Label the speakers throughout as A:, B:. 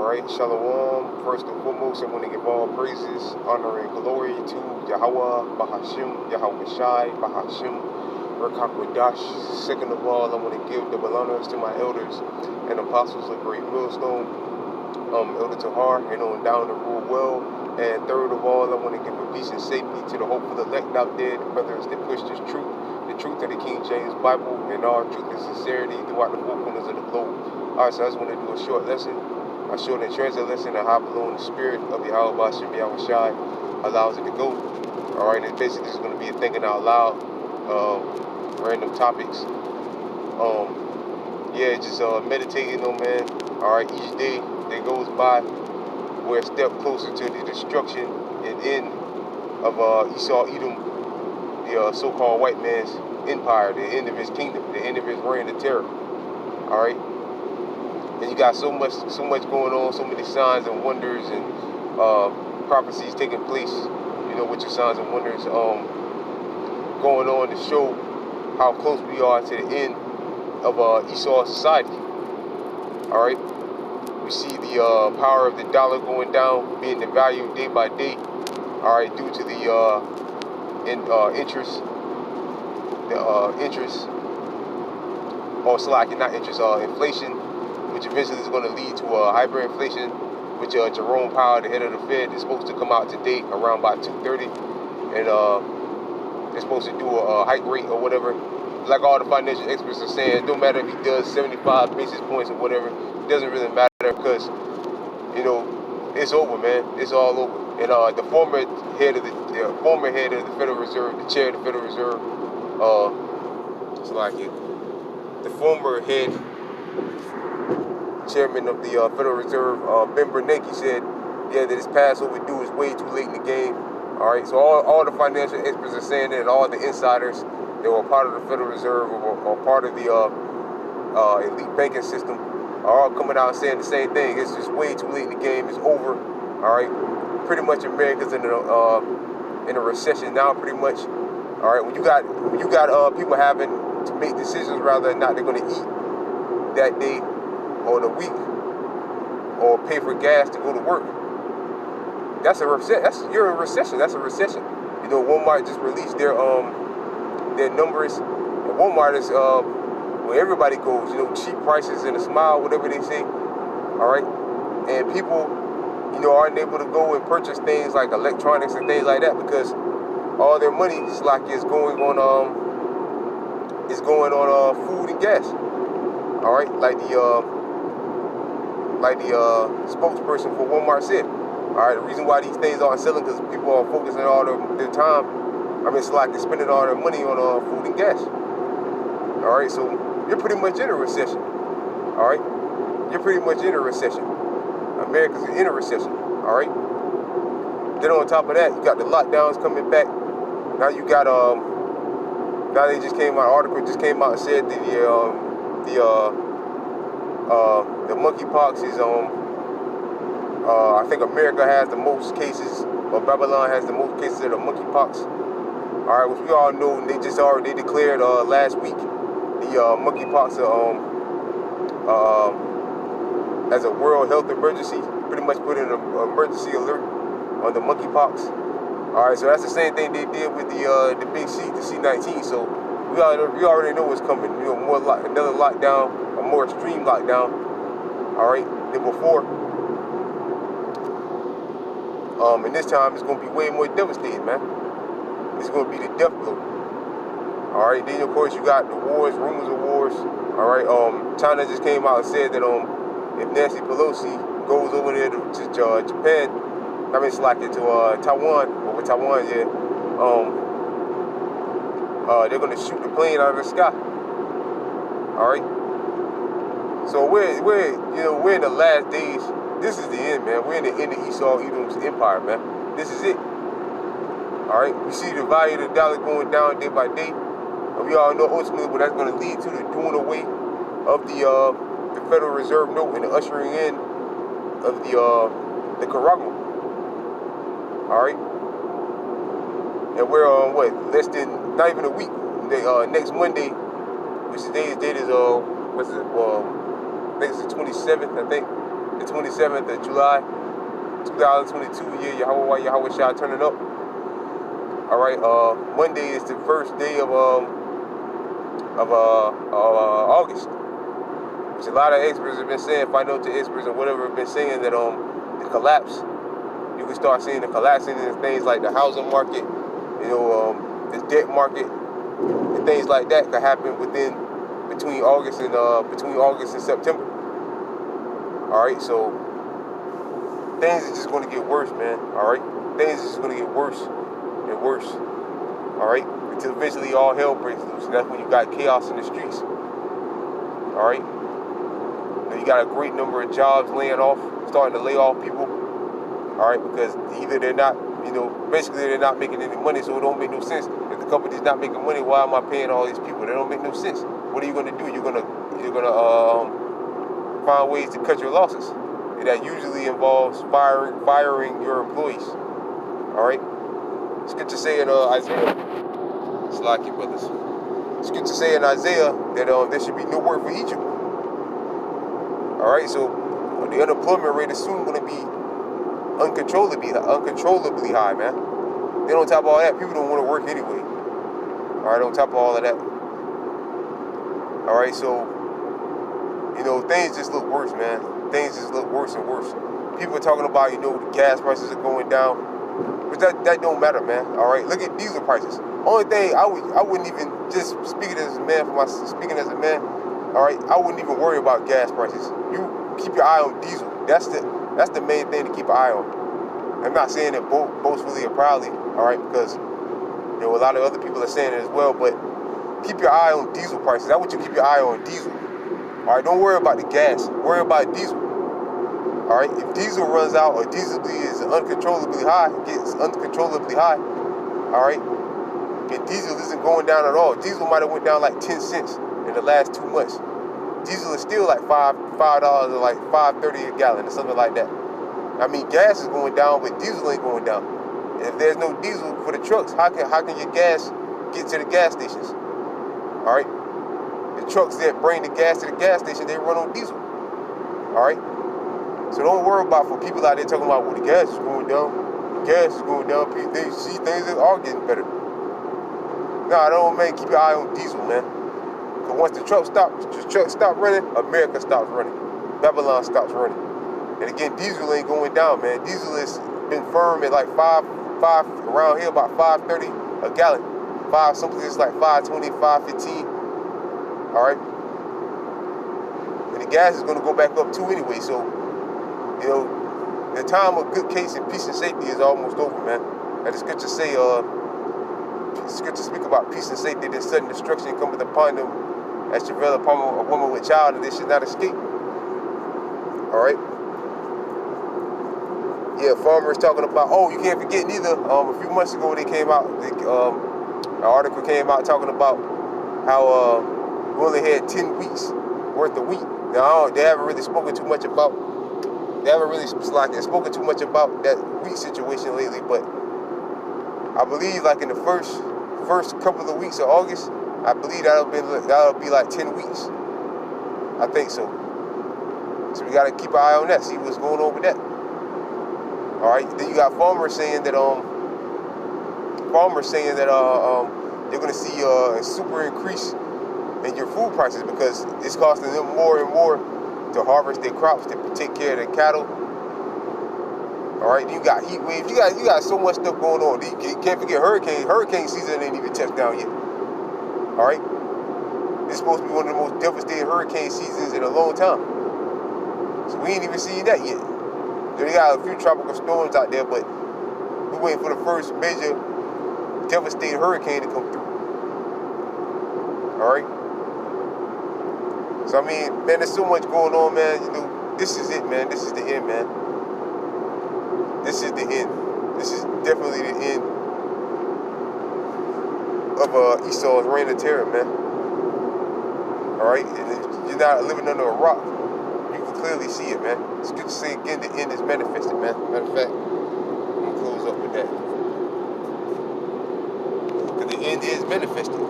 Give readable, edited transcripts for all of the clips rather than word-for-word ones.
A: Alright, Shalom. First and foremost, I want to give all praises, honor, and glory to Yahweh, Bahashim, Yahweh Shai, Bahashim, Rakakwadash. Second of all, I want to give double honors to my elders and apostles of Great Millstone, Elder Tahar, and on down to rule well. And third of all, I want to give a peace and safety to the hopeful elect out there, the brothers that push this truth, the truth of the King James Bible, and all truth and sincerity throughout the four corners of the globe. Alright, so I just want to do a short lesson. I showed in transit lesson and how below in the spirit of Yahweh Bashim Yahweh Shai allows it to go. Alright, and basically it's going to be a thinking out loud, random topics. Just meditating on, man. Alright, each day that goes by, we're a step closer to the destruction and end of Esau Edom, the so-called white man's empire, the end of his kingdom, the end of his reign of terror. Alright? And you got so much going on, so many signs and wonders and prophecies taking place, with your signs and wonders going on to show how close we are to the end of Esau society. All right, we see the power of the dollar going down, being devalued day by day. All right, due to the inflation, which eventually is going to lead to hyperinflation, which Jerome Powell, the head of the Fed, is supposed to come out today around about 2:30, and they're supposed to do a hike rate or whatever. Like all the financial experts are saying, it don't matter if he does 75 basis points or whatever. It doesn't really matter because, it's over, man. It's all over. And the former head of the Federal Reserve, the chair of the Federal Reserve, the former head chairman of the Federal Reserve, Ben Bernanke, said, that this pass overdue is way too late in the game. All right, so all the financial experts are saying that, and all the insiders that were part of the Federal Reserve or part of the elite banking system are all coming out and saying the same thing. It's just way too late in the game. It's over. All right, pretty much America's in a recession now. Pretty much. All right, when you got people having to make decisions whether or not they're going to eat that day or the week, or pay for gas to go to work. That's a recession. You're in a recession. That's a recession. Walmart just released their numbers. And Walmart is where everybody goes. Cheap prices and a smile, whatever they say. All right, and people, aren't able to go and purchase things like electronics and things like that because all their money is going on food and gas. All right, like the spokesperson for Walmart said. All right, the reason why these things aren't selling because people are focusing all their time. They're spending all their money on food and gas. All right, so you're pretty much in a recession. All right, you're pretty much in a recession. America's in a recession. All right. Then on top of that, you got the lockdowns coming back. Now you got now they just came out. An article just came out and said that the monkeypox is I think America has the most cases, or Babylon has the most cases of the monkeypox. All right, which we all know. They declared last week the monkeypox as a world health emergency. Pretty much put in an emergency alert on the monkeypox. All right, so that's the same thing they did with the big C, the C-19. So we already know what's coming. Another lockdown, a more extreme lockdown. All right, than before. And this time it's going to be way more devastating, man. It's going to be the death blow. All right, then of course you got the wars, rumors of wars. All right, China just came out and said that if Nancy Pelosi goes over there to Japan, to Taiwan, over Taiwan, they're going to shoot the plane out of the sky. All right. So we're in the last days. This is the end, man. We're in the end of Esau Edom's empire, man. This is it. All right. We see the value of the dollar going down day by day, and we all know ultimately what that's going to lead to, the doing away of the Federal Reserve note and the ushering in of the Caragma. All right. And we're on not even a week. Next Monday, which today's date is I think it's the 27th, I think. the 27th of July, 2022. Yeah, Yahweh Shah turning up. All right. Monday is the first day of August, which a lot of experts have been saying, financial experts and whatever have been saying that the collapse. You can start seeing the collapsing in things like the housing market, the debt market, and things like that could happen between August and September. All right, so things are just going to get worse, man. All right, things are just going to get worse and worse. All right, until eventually all hell breaks loose, and that's when you got chaos in the streets. All right, you got a great number of jobs starting to lay off people. All right, because either they're not, basically they're not making any money, so it don't make no sense. If the company's not making money, why am I paying all these people? That don't make no sense. What are you gonna do? You're gonna find ways to cut your losses, and that usually involves firing your employees. All right, it's good to say in Isaiah, Slacky brothers. It's good to say in Isaiah that there should be no work for Egypt. All right, so the unemployment rate is soon gonna be uncontrollably high, man. Then on top of all that, people don't want to work anyway. All right, on top of all of that. All right, so, things just look worse, man. Things just look worse and worse. People are talking about, the gas prices are going down, but that don't matter, man. All right, look at diesel prices. Only thing I wouldn't even, just speaking as a man, all right, I wouldn't even worry about gas prices. You keep your eye on diesel. That's the main thing to keep an eye on. I'm not saying it boastfully or proudly, all right, because a lot of other people are saying it as well, but keep your eye on diesel prices. I want you to keep your eye on diesel. All right, don't worry about the gas. Worry about diesel. All right, if diesel runs out or diesel is uncontrollably high, all right, and diesel isn't going down at all. Diesel might have went down like 10 cents in the last 2 months. Diesel is still like $5 or like $5.30 a gallon or something like that. I mean, gas is going down, but diesel ain't going down. And if there's no diesel for the trucks, how can your gas get to the gas stations? All right, the trucks that bring the gas to the gas station, they run on diesel. All right, so don't worry about for people out there talking about, well, the gas is going down. The gas is going down. They see things that are getting better. Nah, don't, man. Keep your eye on diesel, man. Once the truck stop running, America stops running. Babylon stops running. And again, diesel ain't going down, man. Diesel has been firm at like five around here, about $5.30 a gallon. Something is like $5.20, $5.15. All right. And the gas is going to go back up too anyway. So, the time of good case and peace and safety is almost over, man. And it's good to say, it's good to speak about peace and safety. That sudden destruction cometh upon them as travail upon a woman with child, and they should not escape. All right. Yeah, farmers talking about. Oh, you can't forget neither. A few months ago, they came out. An article came out talking about how we only had 10 weeks worth of wheat. Now they haven't really spoken too much about. Spoken too much about that wheat situation lately, but I believe like in the first couple of weeks of August, I believe that'll be like 10 weeks. I think so. So we gotta keep an eye on that, see what's going on with that. All right. Then you got farmers saying that they're gonna see a super increase in your food prices because it's costing them more and more to harvest their crops, to take care of their cattle. All right, you got heat waves. You got so much stuff going on. You can't forget hurricane. Hurricane season ain't even touched down yet. All right, it's supposed to be one of the most devastating hurricane seasons in a long time. So we ain't even seen that yet. They got a few tropical storms out there, but we're waiting for the first major devastating hurricane to come through. All right. So I mean, man, there's so much going on, man. This is it, man. This is the end, man. This is the end. This is definitely the end of Esau's reign of terror, man. All right, and if you're not living under a rock, you can clearly see it, man. It's good to say again, the end is manifested, man. Matter of fact, I'm gonna close up with that because the end is manifested.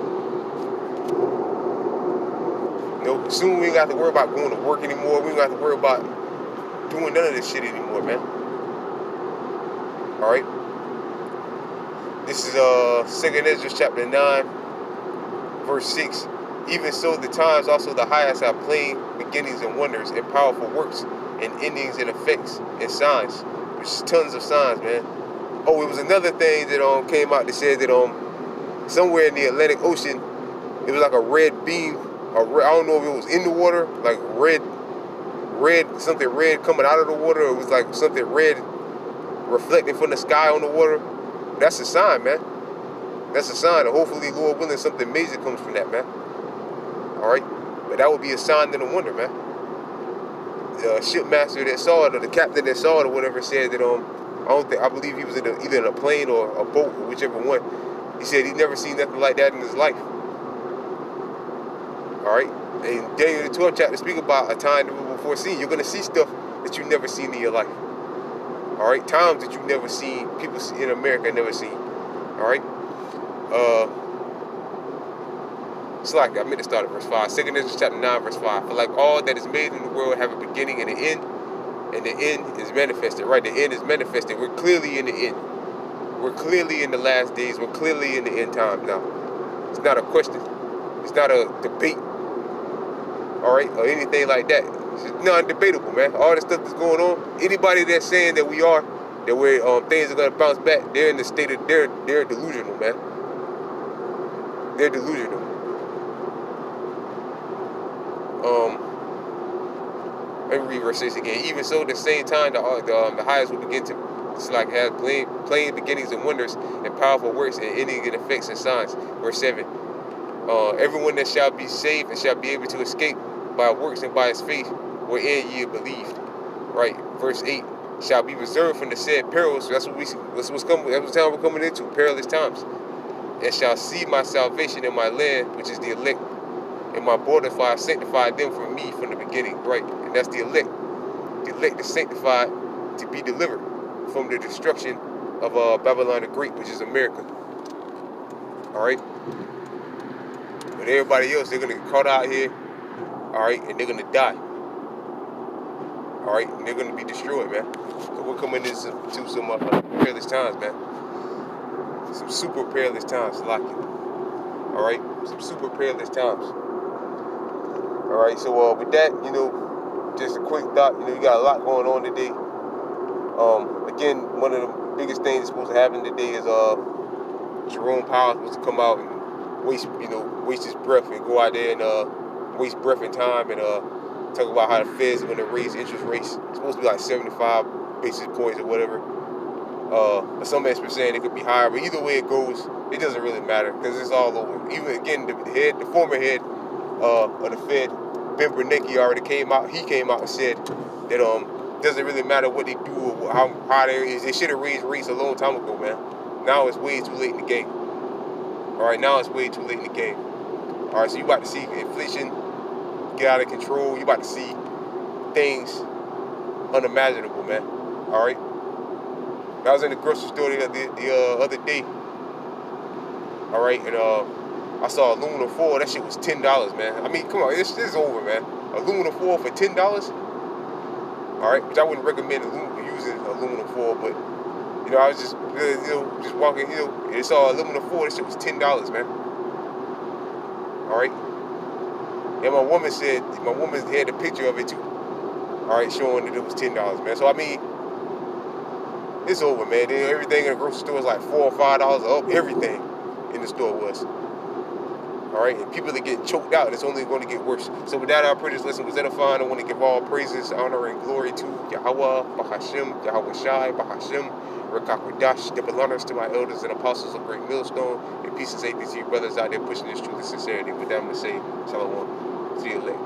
A: Soon we ain't got to worry about going to work anymore. We ain't got to worry about doing none of this shit anymore, man. All right. This is 2nd Ezra chapter 9, verse 6. Even so, the times also the highest have plain beginnings and wonders and powerful works and endings and effects and signs. There's tons of signs, man. Oh, it was another thing that came out that said that somewhere in the Atlantic Ocean, it was like a red beam. I don't know if it was in the water, like something red coming out of the water. Or it was like something red reflecting from the sky on the water. That's a sign, man. That's a sign. And hopefully, Lord willing, something major comes from that, man. All right, but that would be a sign and a wonder, man. The shipmaster that saw it, or the captain that saw it, or whatever, said that I believe he was either in a plane or a boat, or whichever one. He said he'd never seen nothing like that in his life. All right, and Daniel the 12th chapter speak about a time never before seen. You're gonna see stuff that you've never seen in your life. All right, times that you've never seen, people in America never seen. All right, it's like I meant to start at verse 5. 2nd Ezra chapter 9, verse 5. For like all that is made in the world have a beginning and an end, and the end is manifested. Right, the end is manifested. We're clearly in the end. We're clearly in the last days. We're clearly in the end times now. It's not a question. It's not a debate. All right, or anything like that. It's non-debatable, man. All the stuff that's going on. Anybody that's saying that things are gonna bounce back, they're in the state of they're delusional, man. They're delusional. Let me read verse 6 again. Even so, the same time the highest will begin to have plain beginnings and wonders and powerful works and ending and effects and signs. Verse 7. Everyone that shall be saved and shall be able to escape by works and by his faith wherein ye have believed. Right. Verse 8. Shall be reserved from the said perils. That's what's coming. That's what time we're coming into. Perilous times. And shall see my salvation in my land, which is the elect, and my border, for I have sanctified them from me from the beginning. Right. And that's the elect. The elect is sanctified to be delivered from the destruction of Babylon the Great, which is America. All right. But everybody else, they're gonna get caught out here. All right, and they're gonna die. All right, and they're gonna be destroyed, man. So we're coming into some perilous times, man. Some super perilous times, like it. All right, some super perilous times. All right, so with that, just a quick thought. You got a lot going on today. Again, one of the biggest things that's supposed to happen today is Jerome Powell supposed to come out and waste his breath and go out there and waste breath and time and talk about how the Feds are going to raise interest rates. It's supposed to be like 75 basis points or whatever. But some experts saying it could be higher. But either way it goes, it doesn't really matter because it's all over. Even again, the former head of the Fed, Ben Bernanke, already came out. He came out and said that doesn't really matter what they do or how they should have raised rates a long time ago, man. Now it's way too late in the game. All right, now it's way too late in the game. All right, so you about to see inflation get out of control. You about to see things unimaginable, man. All right. I was in the grocery store the other day. All right, and I saw aluminum foil. That shit was $10, man. I mean, come on, this is over, man. Aluminum foil for $10. All right, which I wouldn't recommend using aluminum foil, but I was just just walking, and saw aluminum foil. This shit was $10, man. All right. And my woman had a picture of it too. All right, showing that it was $10, man. So I mean, it's over, man. Everything in the grocery store is like $4 or $5 up. Everything in the store was. All right, and people are getting choked out. It's only going to get worse. So with that, I pray this lesson was edifying. I want to give all praises, honor, and glory to Yahweh, Bahashim, Yahweh Shai, Bahashim, Rekakwadash, double honors to my elders and apostles of Great Millstone, and peace and safety to you brothers out there pushing this truth and sincerity. With that, I'm going to say, Shalom. See you later.